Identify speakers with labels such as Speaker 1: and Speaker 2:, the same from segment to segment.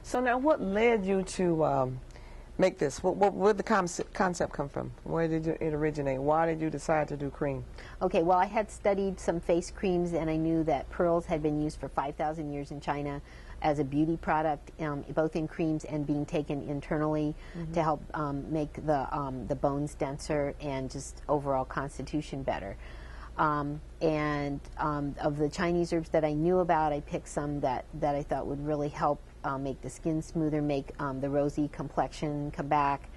Speaker 1: So now, what led you to make this? Where did the concept come from? Where did it originate? Why did you decide to do cream?
Speaker 2: Okay, well, I had studied some face creams, and I knew that pearls had been used for 5,000 years in China as a beauty product, both in creams and being taken internally to help make the bones denser and just overall constitution better. And of the Chinese herbs that I knew about, I picked some that I thought would really help make the skin smoother, make the rosy complexion come back.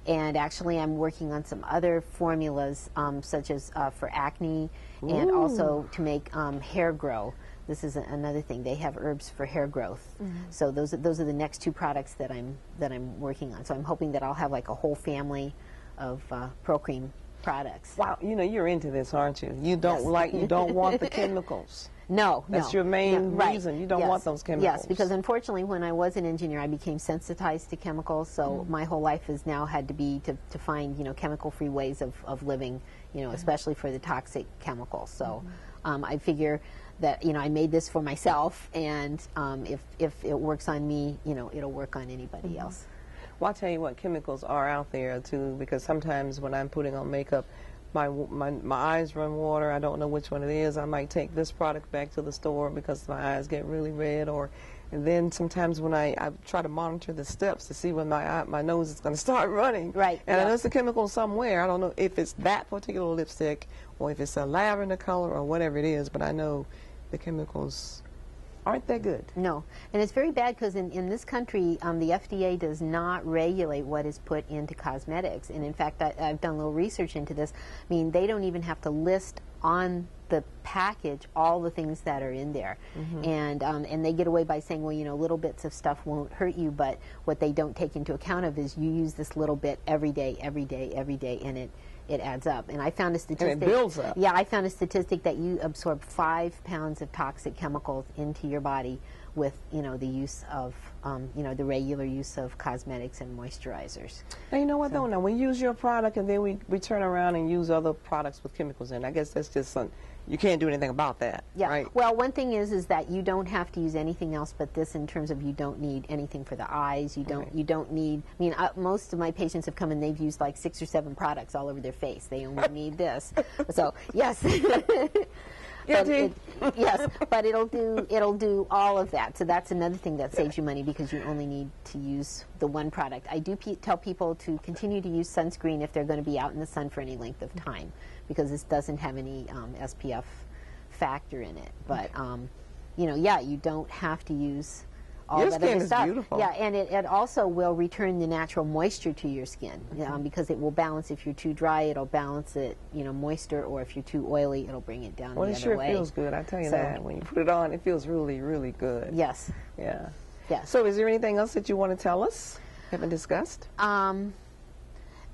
Speaker 2: And actually I'm working on some other formulas such as for acne and also to make hair grow. This is another thing. They have herbs for hair growth. So those are the next two products that I'm working on. So I'm hoping that I'll have like a whole family of Pearl Cream products.
Speaker 1: Wow, you know, you're into this, aren't you? You don't you don't want the chemicals.
Speaker 2: No,
Speaker 1: That's your main
Speaker 2: right.
Speaker 1: reason. You don't want those chemicals.
Speaker 2: Yes, because unfortunately when I was an engineer I became sensitized to chemicals, so my whole life has now had to be to find, you know, chemical-free ways of living, you know, especially for the toxic chemicals. So I figure that, you know, I made this for myself, and if it works on me, you know, it'll work on anybody else.
Speaker 1: Well, I'll tell you what, chemicals are out there too, because sometimes when I'm putting on makeup, my eyes run water. I don't know which one it is. I might take this product back to the store because my eyes get really red, and then sometimes when I try to monitor the steps to see when my nose is going to start running.
Speaker 2: Right.
Speaker 1: And I know it's a chemical somewhere. I don't know if it's that particular lipstick or if it's a lavender color or whatever it is, but I know the chemicals aren't that good.
Speaker 2: No, and it's very bad because in this country, the FDA does not regulate what is put into cosmetics. And in fact, I've done a little research into this. I mean, they don't even have to list on the package all the things that are in there. And they get away by saying, well, you know, little bits of stuff won't hurt you, but what they don't take into account of is you use this little bit every day, and it adds up. And I found a statistic.
Speaker 1: And it builds up.
Speaker 2: Yeah, I found a statistic that you absorb 5 pounds of toxic chemicals into your body with, you know, the use of, you know, the regular use of cosmetics and moisturizers.
Speaker 1: Now, you know what, though? Now, we use your product and then we turn around and use other products with chemicals in. I guess that's just something. You can't do anything about that,
Speaker 2: yeah.
Speaker 1: right?
Speaker 2: Well, one thing is that you don't have to use anything else but this, in terms of you don't need anything for the eyes. You don't need. I mean, most of my patients have come and they've used like 6 or 7 products all over their face. They only need this. So yes.
Speaker 1: Yeah,
Speaker 2: yes, but it'll do all of that. So that's another thing that saves you money, because you only need to use the one product. I do tell people to continue to use sunscreen if they're going to be out in the sun for any length of time, because this doesn't have any SPF factor in it. But you know, yeah, you don't have to use all
Speaker 1: your
Speaker 2: that
Speaker 1: skin
Speaker 2: other
Speaker 1: is
Speaker 2: stuff.
Speaker 1: beautiful.
Speaker 2: Yeah, and it also will return the natural moisture to your skin, because it will balance. If you're too dry, it'll balance it, you know, moisture, or if you're too oily, it'll bring it down the other way.
Speaker 1: Well, it sure feels good. I tell you that. When you put it on, it feels really, really good.
Speaker 2: Yes.
Speaker 1: Yeah.
Speaker 2: Yes.
Speaker 1: So is there anything else that you want to tell us, haven't discussed?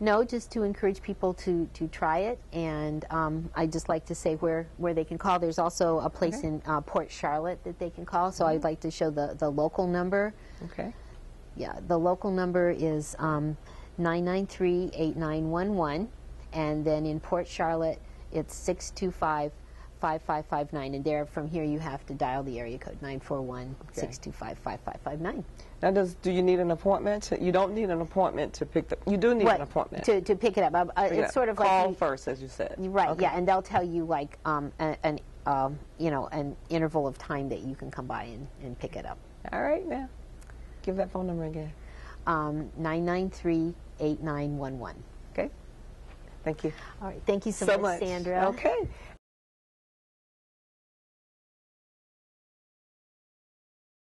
Speaker 2: No, just to encourage people to try it, and I'd just like to say where they can call. There's also a place in Port Charlotte that they can call, so I'd like to show the local number. Okay. Yeah, the local number is 993-8911, and then in Port Charlotte it's 625-5559, and there from here you have to dial the area code 941-625-5559.
Speaker 1: Now, do you need an appointment? You don't need an appointment to pick the. You do need an appointment
Speaker 2: to pick it up. It's sort of
Speaker 1: call
Speaker 2: like
Speaker 1: first, as you said.
Speaker 2: Right. Okay. Yeah, and they'll tell you like an you know, an interval of time that you can come by and pick it up.
Speaker 1: All right, now give that phone number again.
Speaker 2: 993-8911.
Speaker 1: Okay. Thank you.
Speaker 2: All right. Thank you so much, Sandra.
Speaker 1: Okay.